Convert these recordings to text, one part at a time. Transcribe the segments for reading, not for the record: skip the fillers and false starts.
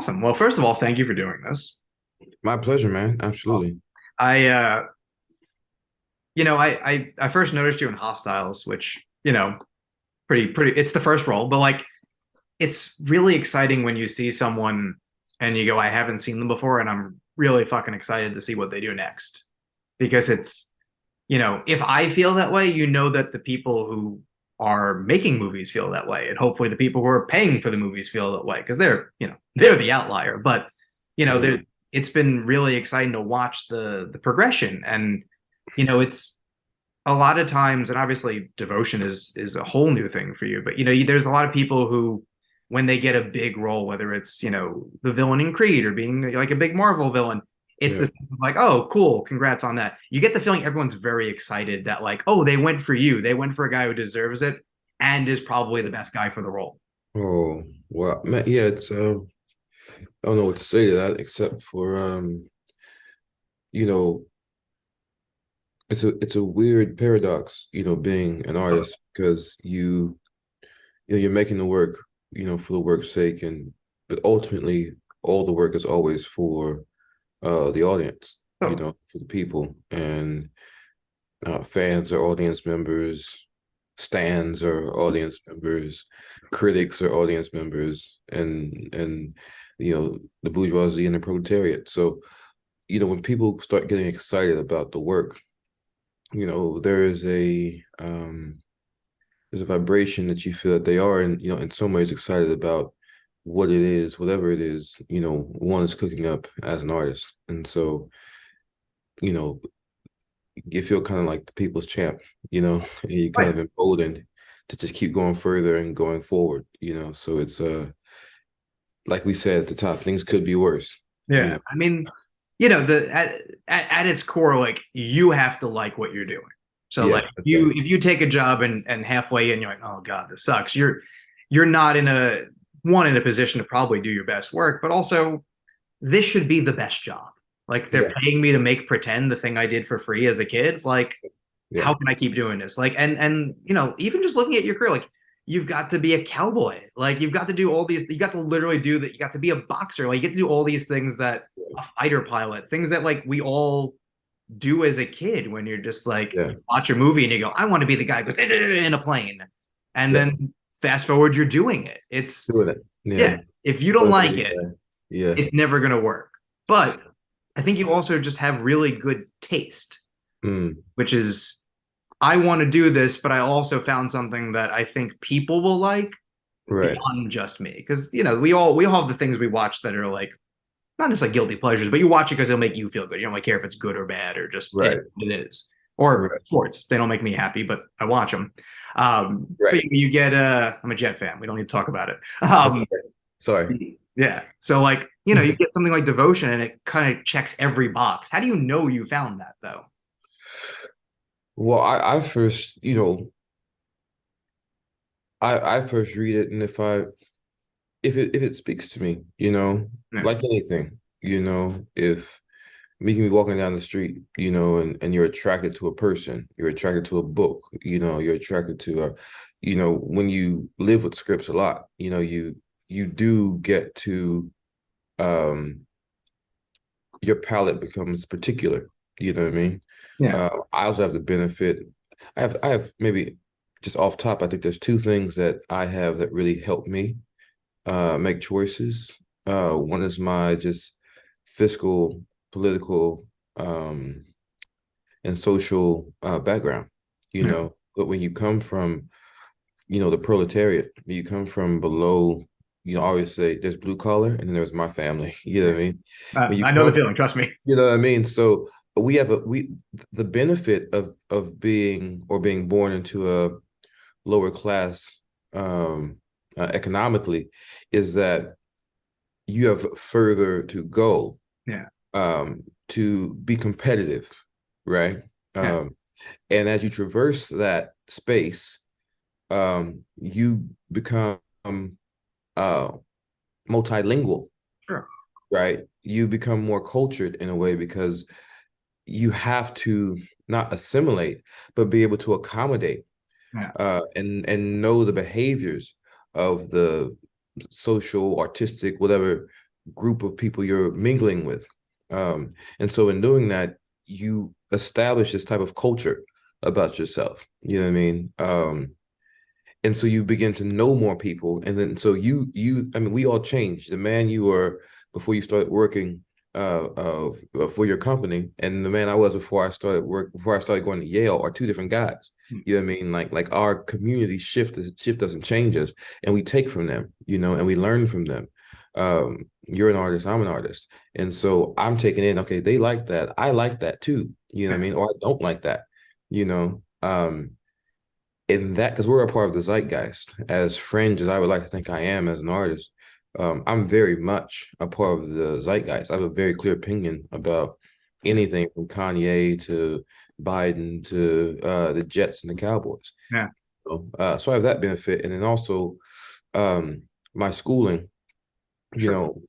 Awesome. Well, first of all, thank you for doing this. My pleasure, man. Well, Absolutely. I I first noticed you in Hostiles, which, pretty it's the first role, but like it's really exciting when you see someone and you go, I haven't seen them before, and I'm really fucking excited to see what they do next. Because if I feel that way, you know that the people who are making movies feel that way, and hopefully the people who are paying for the movies feel that way because they're the outlier. But Mm, it's been really exciting to watch the progression, and it's a lot of times, and obviously devotion is a whole new thing for you. But there's a lot of people who, when they get a big role, whether it's the villain in Creed or being like a big Marvel villain, it's yeah. this sense of like, oh, cool, congrats on that. You get the feeling everyone's very excited that like, oh, they went for you, they went for a guy who deserves it and is probably the best guy for the role. Oh, well, man, yeah, I don't know what to say to that except for you know, it's a weird paradox, being an artist because you're making the work, for the work's sake but ultimately all the work is always for the audience, So for the people and fans are audience members, stands are audience members, critics are audience members, and the bourgeoisie and the proletariat. So when people start getting excited about the work, there is a vibration that you feel that they are, and in some ways excited about what it is, whatever it is, one is cooking up as an artist, and so you know you feel kind of like the people's champ, and you're kind right. of emboldened to just keep going further and going forward, so it's like we said at the top, things could be worse, you Yeah. know. I mean, the at its core, like you have to like what you're doing. So Yeah, like yeah, if you take a job and halfway in you're like, oh God, this sucks. You're not in a position to probably do your best work, but also this should be the best job. Like they're yeah, paying me to make pretend the thing I did for free as a kid. Like yeah, how can I keep doing this? Like, and even just looking at your career, like you've got to be a cowboy, like you've got to do all these, you got to literally do that, you got to be a boxer, like you get to do all these things that a fighter pilot, things that like we all do as a kid when you're just like yeah, you watch a movie and you go, I want to be the guy who goes in a plane, and yeah, then fast forward, you're doing it. It's doing it, yeah, yeah. If you don't doing like it, it, yeah, it's never gonna work. But I think you also just have really good taste, mm, which is I want to do this, but I also found something that I think people will like right, beyond just me. Because we all have the things we watch that are like not just like guilty pleasures, but you watch it because it'll make you feel good. You don't like care if it's good or bad or just right, it is. Or right, sports, they don't make me happy, but I watch them. But right. you get I'm a Jet fan. We don't need to talk about it. Okay, sorry. Yeah. So like you get something like Devotion, and it kind of checks every box. How do you know you found that though? Well, I first, I first read it, and if it speaks to me, Yeah. like anything, if me can be walking down the street, and you're attracted to a person, you're attracted to a book, you're attracted to when you live with scripts a lot, you do get to um your palate becomes particular. You know what I mean? Yeah. I also have the benefit. I have maybe just off top. I think there's two things that I have that really help me make choices. One is my just fiscal, political, um, and social background. Yeah. But when you come from the proletariat, you come from below. I always say there's blue collar, and then there's my family. You know Yeah. what I mean? When you I know the come feeling. Trust me. You know what I mean? So we the benefit of being born into a lower class economically is that you have further to go Yeah. to be competitive, right? Yeah. Um, and as you traverse that space, you become uh, multilingual, Sure. right? You become more cultured in a way because you have to not assimilate, but be able to accommodate Yeah. and know the behaviors of the social, artistic, whatever group of people you're mingling with. And so in doing that, you establish this type of culture about yourself. You know what I mean? And so you begin to know more people, and then so I mean, we all change. The man you were before you started working for your company, and the man I was before I started going to Yale are two different guys. Hmm. You know what I mean? Like our community shift doesn't change us, and we take from them, and we learn from them. You're an artist, I'm an artist, and so I'm taking in, okay, they like that, I like that too. You know what I Yeah. mean? Or I don't like that. You know. In that, because we're a part of the zeitgeist, as fringe as I would like to think I am as an artist, I'm very much a part of the zeitgeist. I have a very clear opinion about Yeah. anything from Kanye to Biden to the Jets and the Cowboys. Yeah. So I have that benefit, and then also um, my schooling. You Sure. know,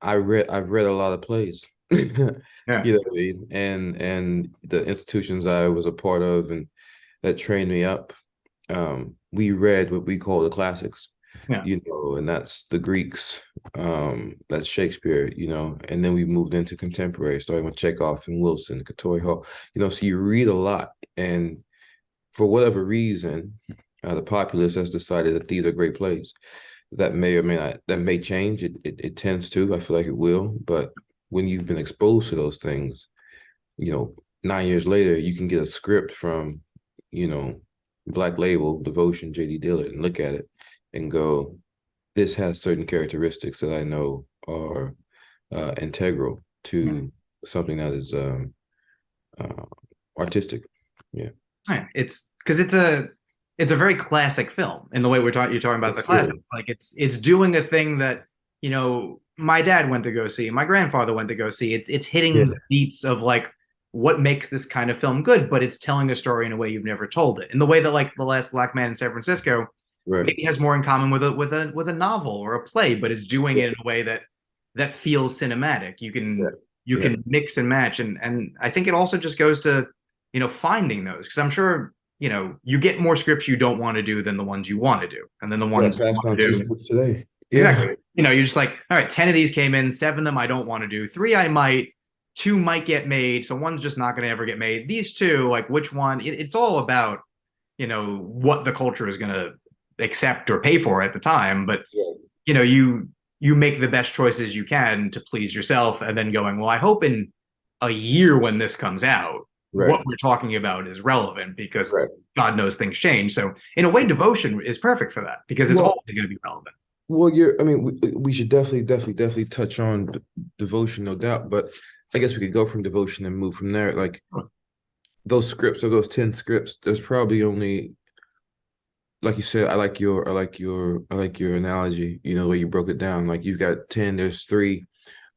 I've read a lot of plays. Yeah. What I mean? And the institutions I was a part of and that trained me up, we read what we call the classics, Yeah. and that's the Greeks, that's Shakespeare, and then we moved into contemporary, starting with Chekhov and Wilson, Couture Hall, so you read a lot. And for whatever reason, the populace has decided that these are great plays. That may or may not, that may change. It tends to, I feel like it will. But when you've been exposed to those things, you know, 9 years later, you can get a script from, you know, Black Label, Devotion, JD Dillard, and look at it and go, this has certain characteristics that I know are integral Yeah. to something that is uh, artistic. Yeah, Right. It's because it's a very classic film in the way you're talking about the that's true. classics. Like it's doing a thing that, my dad went to go see, my grandfather went to go see. It's Yeah, hitting the beats of like what makes this kind of film good, but it's telling a story in a way you've never told it. In the way that like The Last Black Man in San Francisco right. maybe has more in common with a novel or a play, but it's doing Yeah, it in a way that feels cinematic. yeah, You yeah, can mix and match, and I think it also just goes to finding those, because I'm sure you get more scripts you don't want to do than the ones you want to do, and then the yeah. ones you Passed want on to two do. scripts today. Exactly. Yeah, You're just like, all right, 10 of these came in, seven of them I don't want to do, three I might, two might get made, so one's just not going to ever get made. These two, like which one? It's all about what the culture is going to accept or pay for at the time, but yeah, you make the best choices you can to please yourself, and then going, well, I hope in a year when this comes out what right, we're talking about is relevant, because right. God knows things change. So in a way, Devotion is perfect for that, because it's Well, always going to be relevant. I mean, we should definitely touch on devotion, no doubt. But I guess we could go from devotion and move from there. Like those scripts of those 10 scripts, there's probably only, like you said, I like your analogy, where you broke it down. Like you've got 10, there's three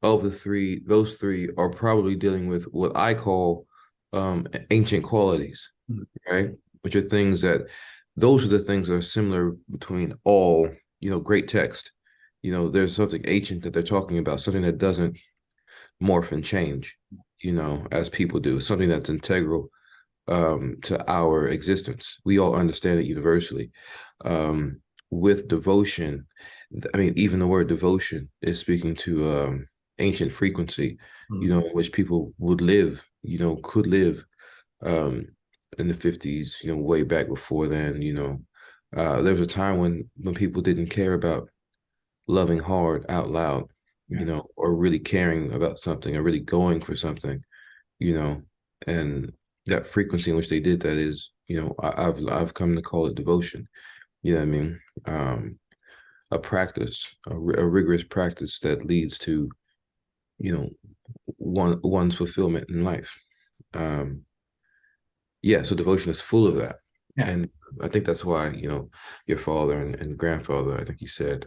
of the three, those three are probably dealing with what I call ancient qualities, right? Which are things that those are the things that are similar between all, great text. There's something ancient that they're talking about, something that doesn't morph and change, as people do, something that's integral to our existence. We all understand it universally. With devotion, I mean, even the word devotion is speaking to ancient frequency, Mm. in which people would live, could live um, in the 50s, way back before then, there was a time when people didn't care about loving hard out loud, Yeah. or really caring about something or really going for something, you know, and that frequency in which they did that is, I've come to call it devotion. You know what I mean? A practice, a rigorous practice that leads to, one's fulfillment in life. Um, yeah, so devotion is full of that. Yeah. And I think that's why, your father and grandfather, I think you said,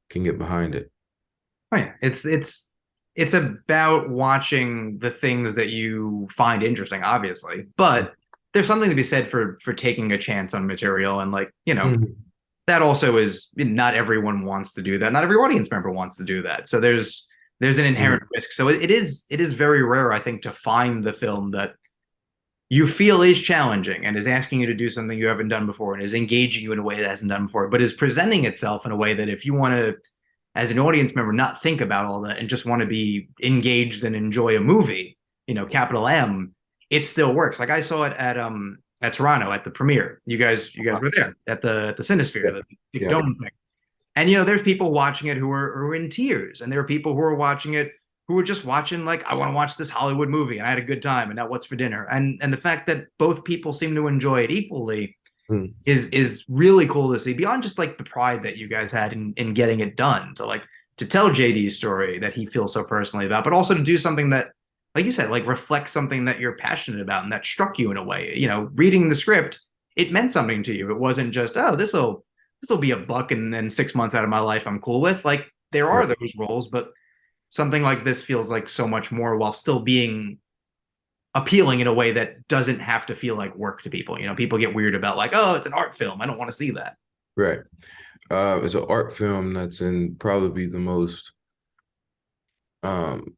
can get behind it. Oh, yeah. It's about watching the things that you find interesting, obviously, but there's something to be said for taking a chance on material, and like, Mhm. that also is, not everyone wants to do that. Not every audience member wants to do that. So there's an Mhm. inherent risk. So it is very rare, I think, to find the film that you feel is challenging and is asking you to do something you haven't done before and is engaging you in a way that hasn't done before, but is presenting itself in a way that if you want to as an audience member not think about all that and just want to be engaged and enjoy a movie, capital M, it still works. Like I saw it at Toronto at the premiere. You guys were there at the Yeah. Cinesphere, the big Yeah. dome thing. And there's people watching it who are in tears, and there are people who are watching it who were just watching like, I want to watch this Hollywood movie and I had a good time and now what's for dinner. And the fact that both people seem to enjoy it equally Mm. is really cool to see, beyond just like the pride that you guys had in getting it done, to tell JD's story that he feels so personally about, but also to do something that, like you said, like reflects something that you're passionate about and that struck you in a way. Reading the script, it meant something to you. It wasn't just, oh, this will be a buck and then 6 months out of my life I'm cool with. Like there are Right. those roles, but something like this feels like so much more while still being appealing in a way that doesn't have to feel like work to people. People get weird about like, oh, it's an art film. I don't want to see that. Right. It's an art film that's in probably the most um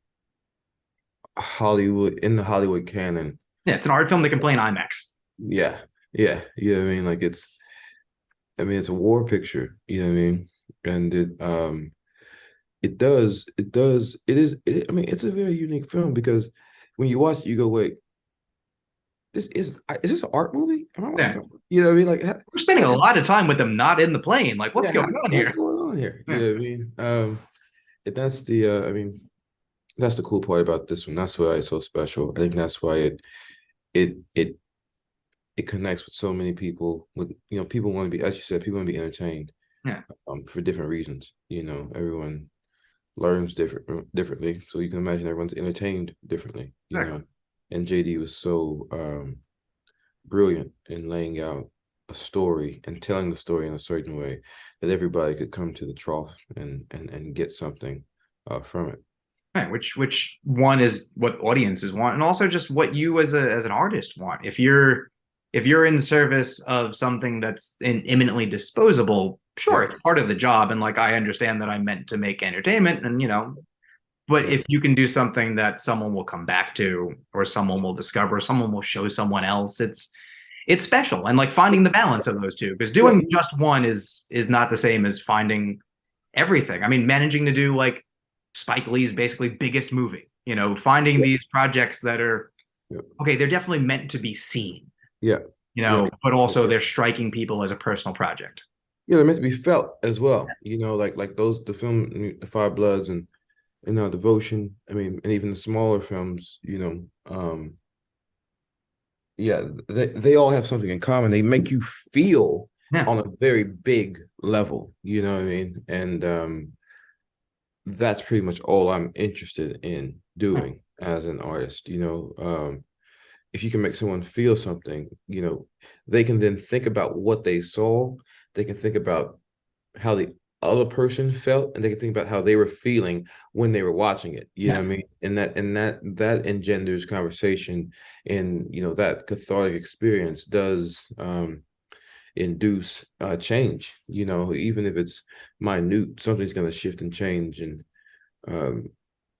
Hollywood in the Hollywood canon. Yeah, it's an art film that can play in IMAX. Yeah. Yeah. Yeah. I mean, like it's a war picture, you know what I mean? And I mean, it's a very unique film because when you watch it, you go, wait, is this an art movie? Am I Yeah, watching You know what I mean? Like, we're spending a lot of time with them not in the plane. Like, what's yeah, going on what's here? going on here? You Yeah, know what I mean? And that's the, I mean, that's the cool part about this one. That's why it's so special. I think that's why it it it connects with so many people. With people want to be, as you said, people want to be entertained, yeah, for different reasons. Everyone learns differently, so you can imagine everyone's entertained differently. exactly. And JD was so brilliant in laying out a story and telling the story in a certain way that everybody could come to the trough and get something from it. Right, which one is what audiences want, and also just what you as an artist want. If you're in service of something that's imminently disposable, sure, Yeah, it's part of the job, and like I understand that I'm meant to make entertainment, and but right. if you can do something that someone will come back to, or someone will discover, someone will show someone else, it's special. And like finding the balance of those two, because Yeah, doing just one is not the same as finding everything. I mean, managing to do like Spike Lee's basically biggest movie, finding yeah, these projects that are yeah, okay, they're definitely meant to be seen, yeah, yeah. but also they're striking people as a personal project. Yeah, they're meant to be felt as well. Like those the film, The Five Bloods and Devotion. I mean, and even the smaller films. Yeah, they all have something in common. They make you feel Yeah. on a very big level. You know what I mean? And that's pretty much all I'm interested in doing as an artist. If you can make someone feel something, they can then think about what they saw. They can think about how the other person felt, and they can think about how they were feeling when they were watching it. You know Yeah. what I mean? And that engenders conversation, and that cathartic experience does induce change. Even if it's minute, something's going to shift and change, and um,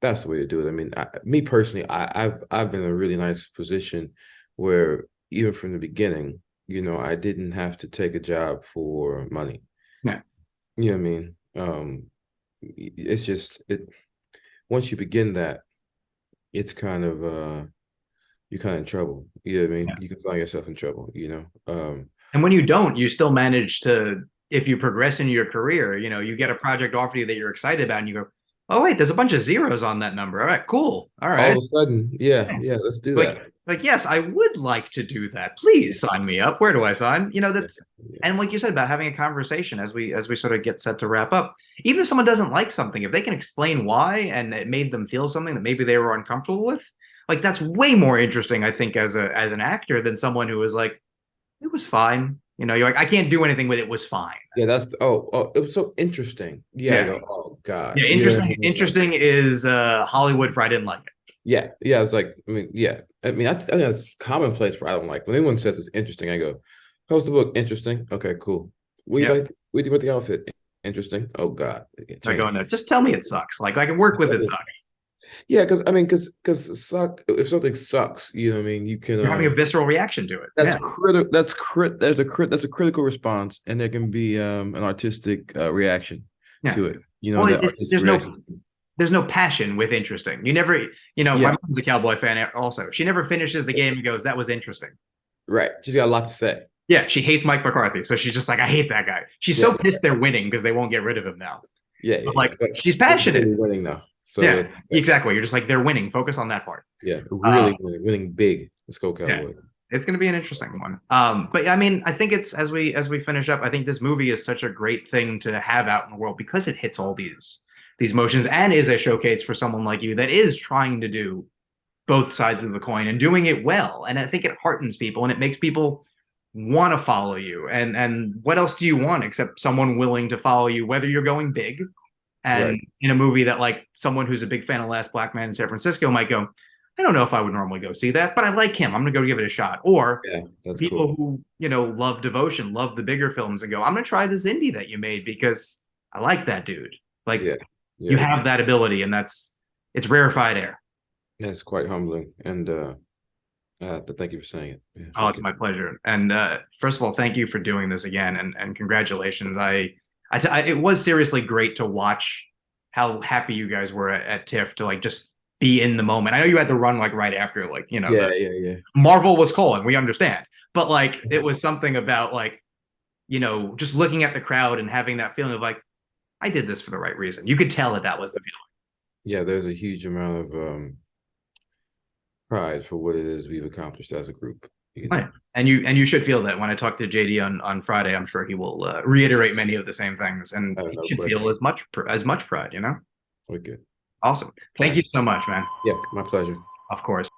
that's the way to do it. I mean, me personally, I've been in a really nice position where even from the beginning, I didn't have to take a job for money. Yeah. You know what I mean? It's just once you begin that, it's kind of you're kind of in trouble. You know what I mean? Yeah. You can find yourself in trouble, And when you don't, you still manage to, if you progress in your career, you get a project offer to you that you're excited about, and you go, oh wait, there's a bunch of zeros on that number. All right, cool. All All right. of a sudden, yeah, let's do like that. yes, I would like to do that. Please sign me up. Where do I sign? Yeah, That's, yeah, and like you said about having a conversation as we sort of get set to wrap up. Even if someone doesn't like something, if they can explain why and it made them feel something that maybe they were uncomfortable with, like that's way more interesting, I think, as an actor than someone who was like, it was fine. You're like, I can't do anything with it was fine. yeah. It was so interesting. Yeah, I Yeah. go, oh God, Yeah. you know what I Interesting. mean? Like, Interesting is Hollywood for I didn't like it. yeah, yeah. I was like, I mean, yeah. I mean, I think that's commonplace for I don't like. When anyone says it's interesting, I go, how's the book? Interesting. Okay, cool. What do you Yeah. like? What do you about the outfit? Interesting. Oh God, I go change. in there. Just tell me it sucks. Like I can work with it sucks. Yeah, because I mean, because suck. If something sucks, you know what I mean. You can You're having a visceral reaction to it. That's Yeah. critical. That's a critical response, and there can be an artistic reaction Yeah. to it. you know, Well, that it's, artistic reaction. there's no passion with interesting. You never, my Yeah, mom's a Cowboy fan also. She never finishes the game and goes, "That was interesting." right. She's got a lot to say. Yeah, she hates Mike McCarthy, so she's just like, "I hate that guy." She's Yeah, so pissed they're winning because they won't get rid of him now. yeah, But yeah, yeah. like, she's But passionate. really winning now. So Yeah, exactly. You're just like, they're winning. Focus on that part. yeah, Um, really winning big. Let's go yeah, Cowboys. it's going to be an interesting one. But I mean, I think it's as we finish up, I think this movie is such a great thing to have out in the world because it hits all these motions and is a showcase for someone like you that is trying to do both sides of the coin and doing it well. And I think it heartens people and it makes people want to follow you. And what else do you want except someone willing to follow you, whether you're going big Right. and in a movie that like someone who's a big fan of Last Black Man in San Francisco might go, I don't know if I would normally go see that, but I like him. I'm gonna go give it a shot. Or Yeah, that's people cool. who, love devotion, love the bigger films and go, I'm gonna try this indie that you made because I like that dude. Like Yeah, you yeah. have that ability and it's rarefied air. That's quite humbling. And but thank you for saying it. Yeah, Oh, thank it's you. my pleasure. And first of all, thank you for doing this again, and congratulations. It was seriously great to watch how happy you guys were at TIFF to like just be in the moment. I know you had to run like right after, like Yeah, the yeah, yeah. Marvel was calling. We understand, but like it was something about like just looking at the crowd and having that feeling of like I did this for the right reason. You could tell that was the Yeah, there's a huge amount of pride for what it is we've accomplished as a group, you feeling. know. Right. And you should feel that when I talk to JD on Friday, I'm sure he will reiterate many of the same things, and I have he no should feel question. as much pride. Okay. Awesome. All Thank right. you so much, man. Yeah, my pleasure. Of course.